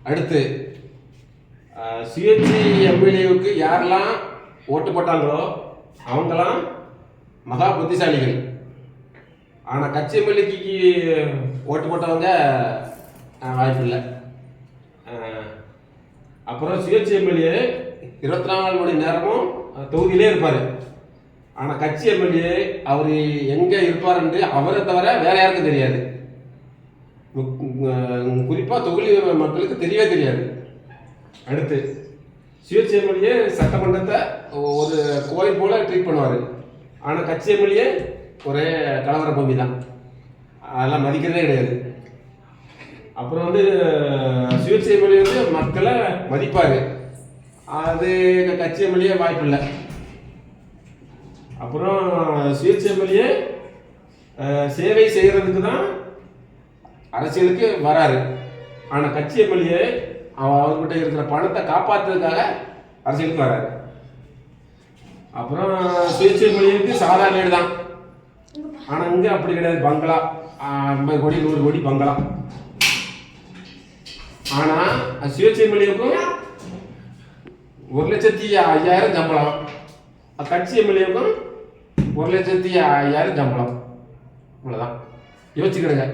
அடுத்து சுயேட்சை எம்எல்ஏவுக்கு யாரெல்லாம் ஓட்டு போட்டாங்களோ அவங்களாம் மகா புத்திசாலிகள். ஆனால் கட்சி எம்எல்ஏக்கு ஓட்டு போட்டவங்க வாய்ப்பு இல்லை. அப்புறம் சுயேட்சை எம்எல்ஏ 24 மணி நேரமும் தொகுதியிலே இருப்பார். ஆனால் கட்சி எம்எல்ஏ அவர் எங்கே இருப்பாருன்ட்டு அவரை தவிர வேற யாருக்கும் தெரியாது. குறிப்பாக தொகுதி மக்களுக்கு தெரியவே தெரியாது. அடுத்து சுயேட்சை எம்எல்ஏ சட்டமன்றத்தை ஒரு கோயில் போல ட்ரீட் பண்ணுவார். ஆனால் கட்சி எம்எல்ஏ ஒரே கலவர பூமி தான், அதெல்லாம் மதிக்கிறதே கிடையாது. அப்புறம் சுயேட்சை எம்எல்ஏ மக்களை மதிப்பார், அது கட்சி எம்எல்ஏ வாய்ப்பு இல்லை. அப்புறம் சுயேட்சை எம்எல்ஏ சேவை செய்கிறதுக்கு தான் அரசியலுக்கு வராரு. ஆனால் கட்சி எம்எல்ஏ அவர்கிட்ட இருக்கிற பணத்தை காப்பாற்றுறதுக்காக அரசியலுக்கு வராரு. அப்புறம் சுயேட்சை எம்எல்ஏவுக்கு சாதாரண வீடு தான், ஆனால் இங்கே அப்படி கிடையாது. பங்களா 50 கோடி 100 கோடி பங்களா. ஆனால் சுயேட்சை எம்எல்ஏவுக்கும் 1,05,000 சம்பளம், கட்சி எம்எல்ஏவுக்கும் 1,05,000 சம்பளம். அவ்வளோதான், யோசிச்சுக்கிடுங்க.